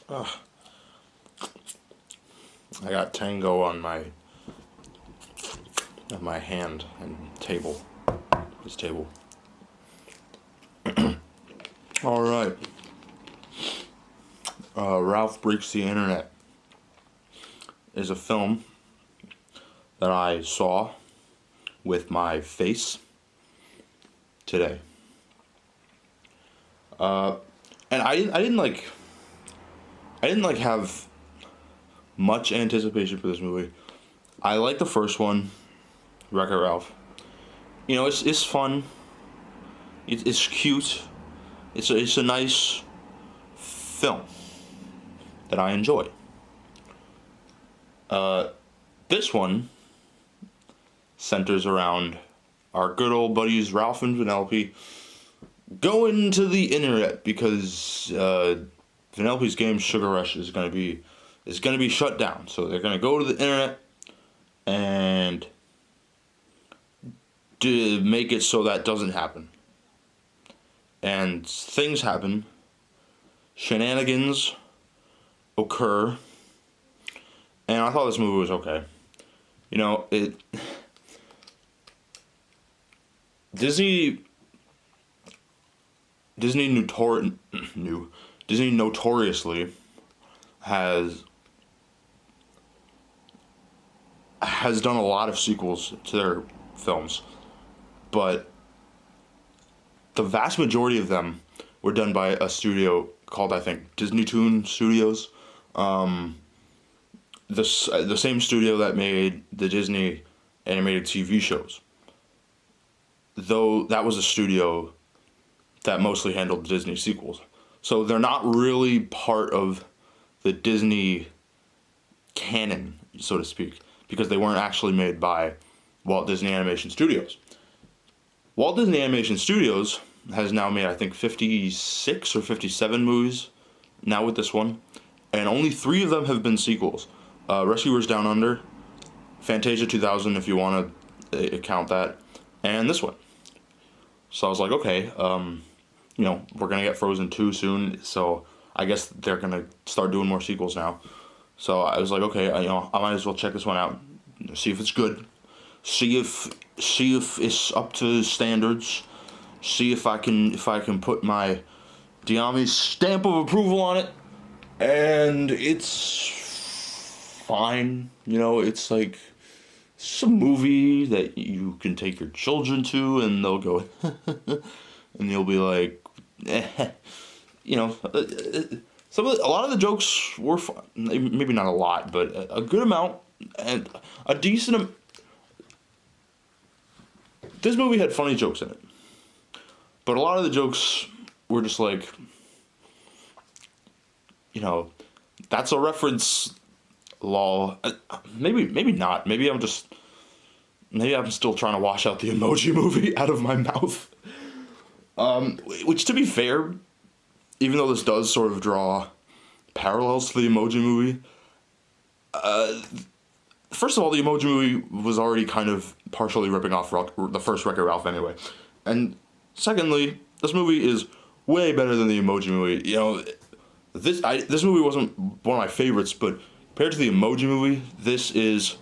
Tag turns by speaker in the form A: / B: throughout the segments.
A: Ugh. I got Tango on my hand and table. This table. All right. Ralph Breaks the Internet is a film that I saw with my face today. And I didn't have much anticipation for this movie. I like the first one, Wreck-It Ralph. You know, it's fun. It's cute. It's a nice film that I enjoy. This one centers around our good old buddies Ralph and Vanellope going to the internet because Vanellope's game Sugar Rush is gonna be shut down. So they're gonna go to the internet and make it so that doesn't happen. And things happen. Shenanigans occur. And I thought this movie was okay. You know, Disney notoriously has done a lot of sequels to their films, but the vast majority of them were done by a studio called, I think, Disney Toon Studios. The same studio that made the Disney animated TV shows. Though that was a studio that mostly handled Disney sequels. So they're not really part of the Disney canon, so to speak, because they weren't actually made by Walt Disney Animation Studios. Walt Disney Animation Studios has now made, I think, 56 or 57 movies now with this one, and only 3 of them have been sequels. Rescuers Down Under, Fantasia 2000 if you want to count that, and this one. So I was like, okay, you know, we're going to get Frozen 2 soon, so I guess they're going to start doing more sequels now. So I was like, okay, I might as well check this one out, see if it's good, see if it's up to standards, see if I can put my Diami stamp of approval on it, and it's fine. You know, it's like some movie that you can take your children to, and they'll go, and you'll be like, you know, a lot of the jokes were fun. Maybe not a lot, but a good amount and a decent. This movie had funny jokes in it, but a lot of the jokes were just like, you know, that's a reference. Lol. Maybe not. Maybe I'm still trying to wash out the Emoji Movie out of my mouth. Which, to be fair, even though this does sort of draw parallels to the Emoji Movie, first of all, the Emoji Movie was already kind of partially ripping off the first Wreck-It Ralph anyway. And secondly, this movie is way better than the Emoji Movie. You know, this movie wasn't one of my favorites, but compared to the Emoji Movie, this is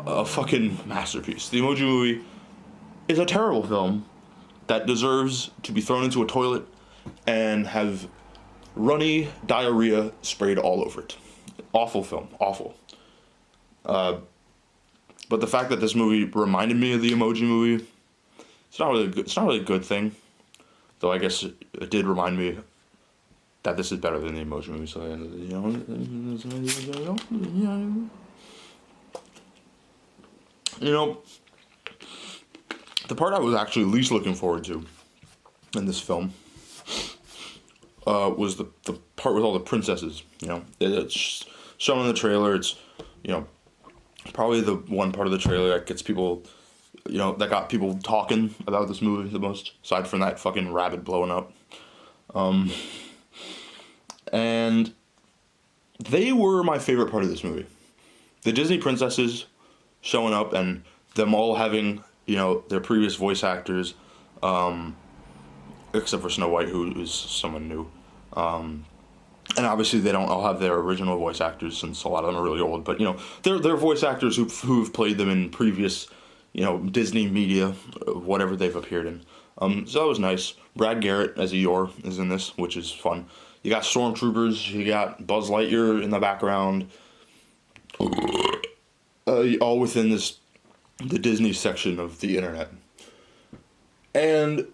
A: a fucking masterpiece. The Emoji Movie is a terrible film that deserves to be thrown into a toilet and have runny diarrhea sprayed all over it. Awful film. Awful. But the fact that this movie reminded me of the Emoji Movie, it's not really a good thing. Though I guess it did remind me that this is better than the Emoji Movie, so, you know, the part I was actually least looking forward to in this film was the part with all the princesses. You know, it's shown in the trailer. It's, you know, probably the one part of the trailer that gets people, you know, that got people talking about this movie the most, aside from that fucking rabbit blowing up. And they were my favorite part of this movie. The Disney princesses showing up and them all having, you know, their previous voice actors, except for Snow White, who is someone new. and obviously they don't all have their original voice actors since a lot of them are really old. But they're voice actors who've played them in previous, Disney media, whatever they've appeared in. So that was nice. Brad Garrett as Eeyore is in this, which is fun. You got stormtroopers. You got Buzz Lightyear in the background. All within the Disney section of the internet. And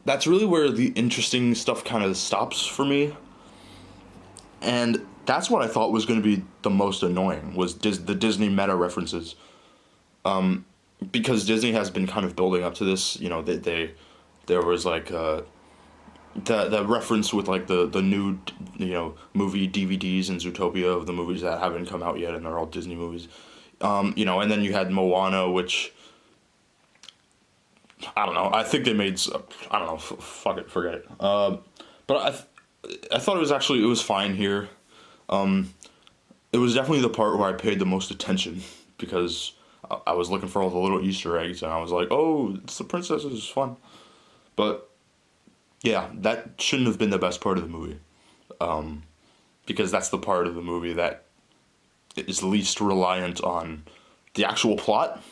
A: that's really where the interesting stuff kind of stops for me. And that's what I thought was going to be the most annoying, was the Disney meta references. Because Disney has been kind of building up to this, there was like that reference with like the new movie DVDs and Zootopia of the movies that haven't come out yet, and they're all Disney movies. And then you had Moana, which I don't know. I think they made, I don't know. Fuck it, forget it. But I thought it was fine here. It was definitely the part where I paid the most attention, because I was looking for all the little Easter eggs, and I was like, oh, it's the princesses, it's fun. But yeah, that shouldn't have been the best part of the movie, because that's the part of the movie that is least reliant on the actual plot,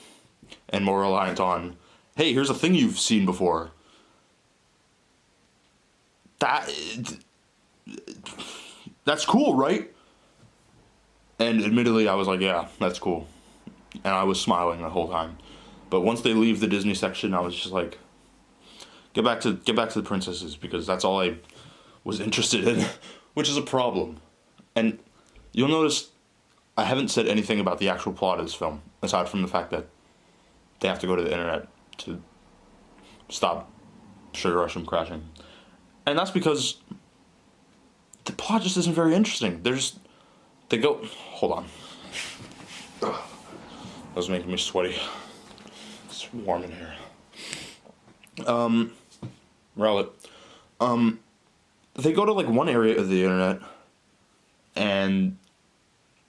A: and more reliant on, hey, here's a thing you've seen before. That's cool, right? And admittedly, I was like, yeah, that's cool. And I was smiling the whole time. But once they leave the Disney section, I was just like, get back to the princesses, because that's all I was interested in, which is a problem. And you'll notice I haven't said anything about the actual plot of this film, aside from the fact that they have to go to the internet to stop Sugar Rush from crashing. And that's because the plot just isn't very interesting. Hold on. That was making me sweaty. It's warm in here. Rowlet. They go to like one area of the internet, and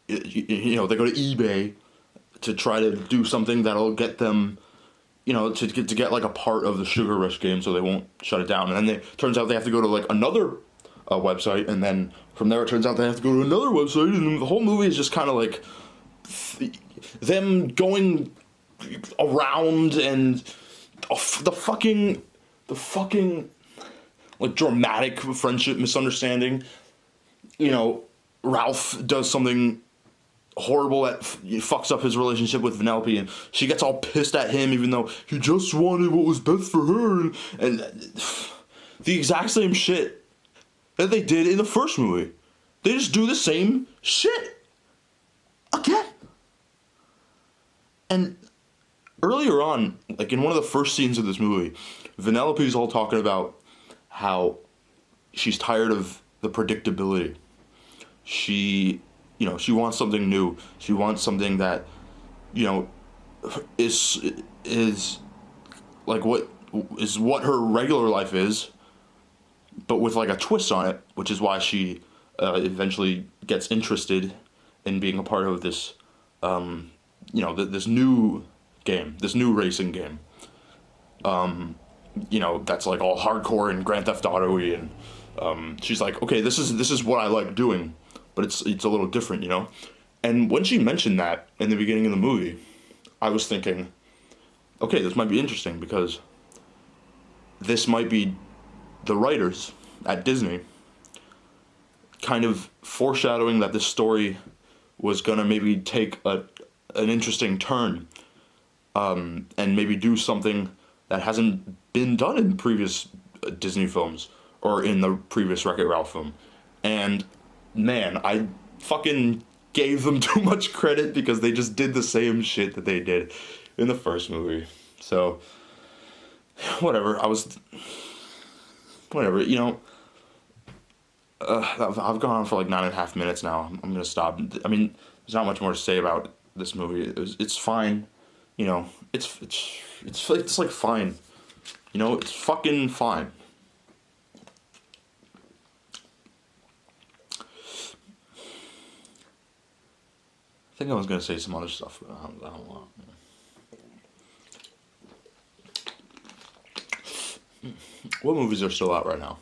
A: they go to eBay to try to do something that'll get them, to get like a part of the Sugar Rush game, so they won't shut it down. And then turns out they have to go to like another website, and then from there it turns out they have to go to another website, and the whole movie is just kind of like them going around, and the fucking like dramatic friendship misunderstanding. Ralph does something horrible that fucks up his relationship with Vanellope, and she gets all pissed at him, even though he just wanted what was best for her, and the exact same shit that they did in the first movie. They just do the same shit again. And earlier on, like in one of the first scenes of this movie, Vanellope's all talking about how she's tired of the predictability. She wants something new. She wants something that, is like what her regular life is, but with like a twist on it, which is why she eventually gets interested in being a part of this, this new game, this new racing game. That's like all hardcore and Grand Theft Auto-y, and she's like, okay, this is what I like doing, but it's a little different, And when she mentioned that in the beginning of the movie, I was thinking, okay, this might be interesting, because this might be the writers at Disney kind of foreshadowing that this story was gonna maybe take an interesting turn, and maybe do something that hasn't been done in previous Disney films, or in the previous Wreck-It Ralph film. And man, I fucking gave them too much credit, because they just did the same shit that they did in the first movie. So whatever. I've gone on for like 9.5 minutes now. I'm gonna stop. I mean, there's not much more to say about this movie. It's fine. It's like fine. It's fucking fine. I think I was gonna say some other stuff, but I don't want. What movies are still out right now?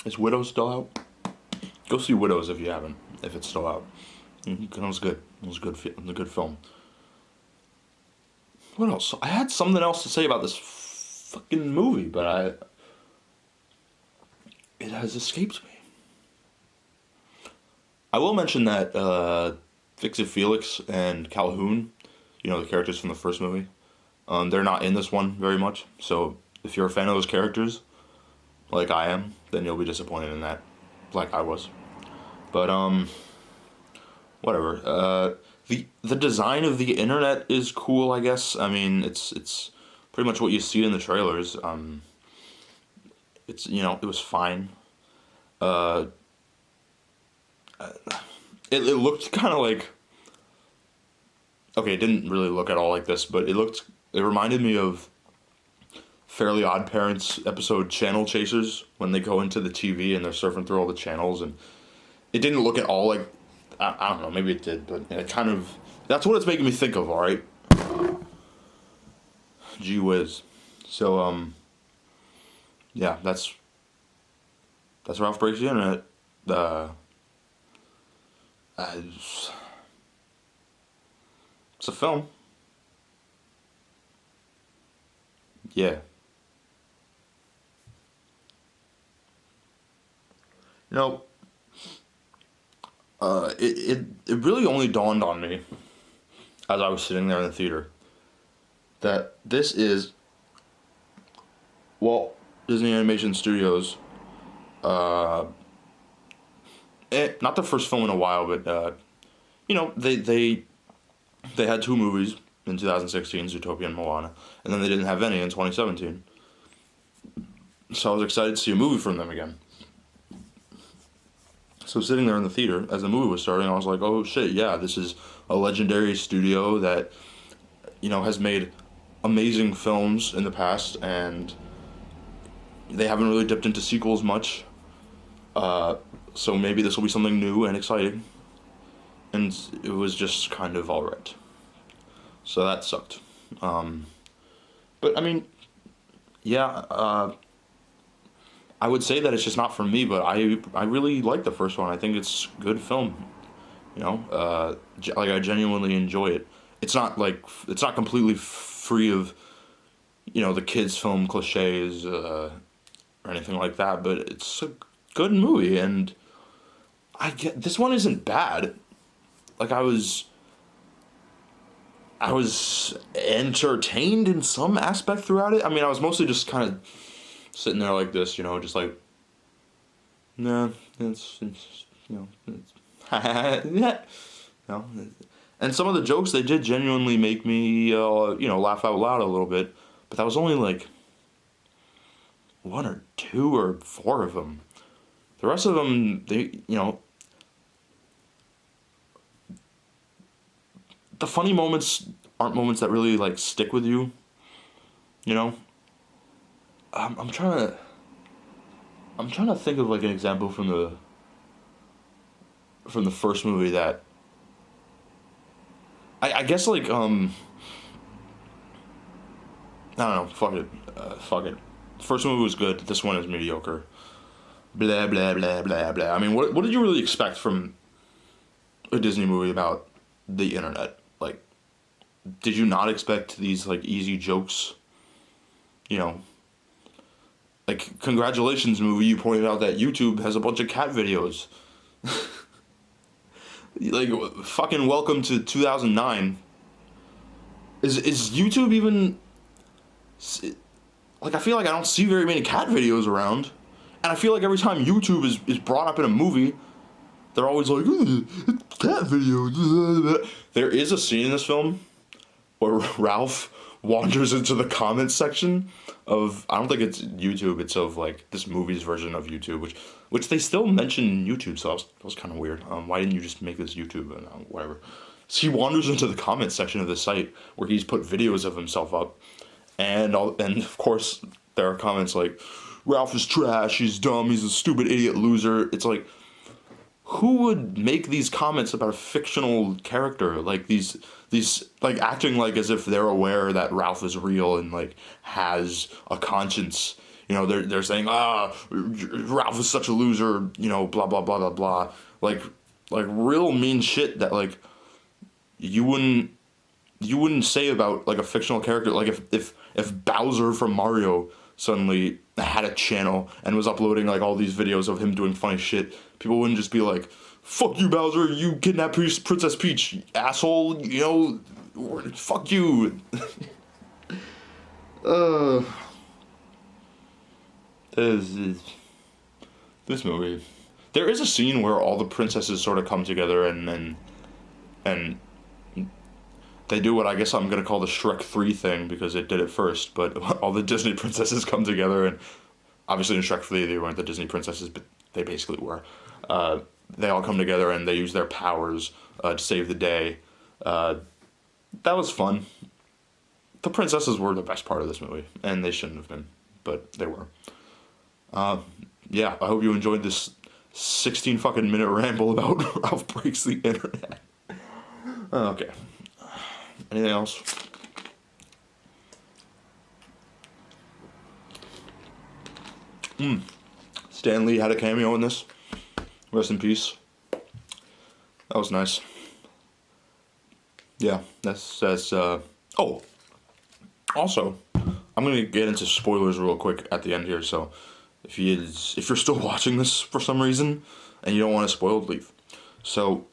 A: Is Widow still out? Go see Widows if you haven't, if it's still out. It was good. It was a good. A good film. What else? I had something else to say about this fucking movie, but it has escaped me. I will mention that Fix-It Felix and Calhoun, the characters from the first movie, they're not in this one very much. So if you're a fan of those characters, like I am, then you'll be disappointed in that, like I was. But whatever. The design of the internet is cool, I guess. I mean, it's pretty much what you see in the trailers. It was fine. It looked kind of like, okay, it didn't really look at all like this, but it reminded me of Fairly Odd Parents episode Channel Chasers, when they go into the TV and they're surfing through all the channels, and it didn't look at all like, I don't know, maybe it did, but it kind of, that's what it's making me think of, alright? Gee whiz. So, yeah, that's Ralph Breaks the Internet. It's a film. Yeah. You know, it really only dawned on me as I was sitting there in the theater that this is Walt Disney Animation Studios. Not the first film in a while, but they had two movies in 2016, Zootopia and Moana, and then they didn't have any in 2017. So I was excited to see a movie from them again. So sitting there in the theater as the movie was starting, I was like, oh shit, yeah, this is a legendary studio that, has made amazing films in the past, and they haven't really dipped into sequels much. So maybe this will be something new and exciting. And it was just kind of alright. So that sucked. But I mean, yeah, I would say that it's just not for me, but I really like the first one. I think it's good film. I genuinely enjoy it. It's not completely free of, the kids' film cliches or anything like that, but it's a good movie, and this one isn't bad. Like I was entertained in some aspect throughout it. I mean, I was mostly just kind of sitting there like this, just like, nah, it's and some of the jokes they did genuinely make me, laugh out loud a little bit, but that was only like one or two or four of them. The rest of them, the funny moments aren't moments that really like stick with you. I'm trying to think of like an example from the first movie that I guess like I don't know, fuck it. The first movie was good. This one is mediocre. Blah blah blah blah blah. I mean, what did you really expect from a Disney movie about the internet? Like, did you not expect these like easy jokes? Like, congratulations movie, you pointed out that YouTube has a bunch of cat videos. Like, fucking welcome to 2009. Is YouTube even... Like, I feel like I don't see very many cat videos around. And I feel like every time YouTube is brought up in a movie, they're always like, cat videos. There is a scene in this film where Ralph wanders into the comments section of, I don't think it's YouTube, it's of like this movie's version of YouTube, which they still mention YouTube, so that was kind of weird. Why didn't you just make this YouTube? Whatever. So he wanders into the comments section of the site where he's put videos of himself up, and of course there are comments like, Ralph is trash, he's dumb, he's a stupid idiot loser. It's like, who would make these comments about a fictional character? Like these like acting like as if they're aware that Ralph is real and like has a conscience, they're saying, Ralph is such a loser, blah blah blah blah blah, like real mean shit that like you wouldn't say about like a fictional character. Like if Bowser from Mario suddenly had a channel and was uploading like all these videos of him doing funny shit, people wouldn't just be like, "Fuck you, Bowser! You kidnapped Princess Peach, asshole! Fuck you." This movie. There is a scene where all the princesses sort of come together and they do what I guess I'm gonna call the Shrek 3 thing because it did it first, but all the Disney princesses come together, and obviously in Shrek 3 they weren't the Disney princesses, but they basically were. They all come together and they use their powers to save the day. That was fun. The princesses were the best part of this movie, and they shouldn't have been, but they were. Yeah, I hope you enjoyed this 16 fucking minute ramble about Ralph Breaks the Internet. Okay. Anything else? Stan Lee had a cameo in this. Rest in peace. That was nice. Yeah, that's oh. Also, I'm gonna get into spoilers real quick at the end here, so if you're still watching this for some reason and you don't want to spoil, leave. So,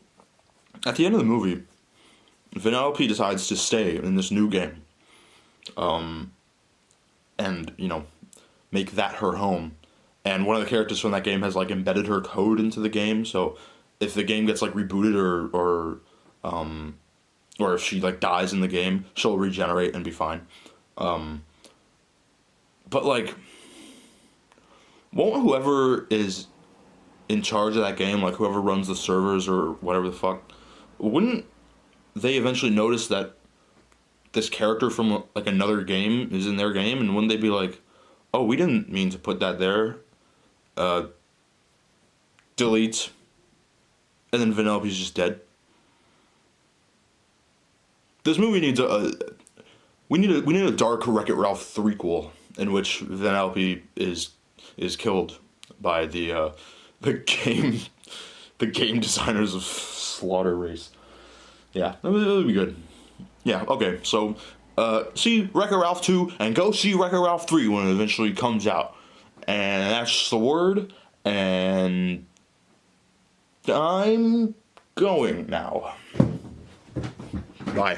A: at the end of the movie, Vanellope decides to stay in this new game, and make that her home. And one of the characters from that game has like embedded her code into the game, so if the game gets like rebooted or if she like dies in the game, she'll regenerate and be fine. But like, won't whoever is in charge of that game, like whoever runs the servers or whatever the fuck, wouldn't they eventually notice that this character from like another game is in their game, and wouldn't they be like, "Oh, we didn't mean to put that there. Delete." And then Vanellope's just dead. This movie needs we need a dark Wreck-It Ralph threequel in which Vanellope is killed by the game designers of Slaughter Race. Yeah, that would be good. Yeah, okay, so see Wreck-It Ralph 2 and go see Wreck-It Ralph 3 when it eventually comes out. And that's the word, and I'm going now. Bye.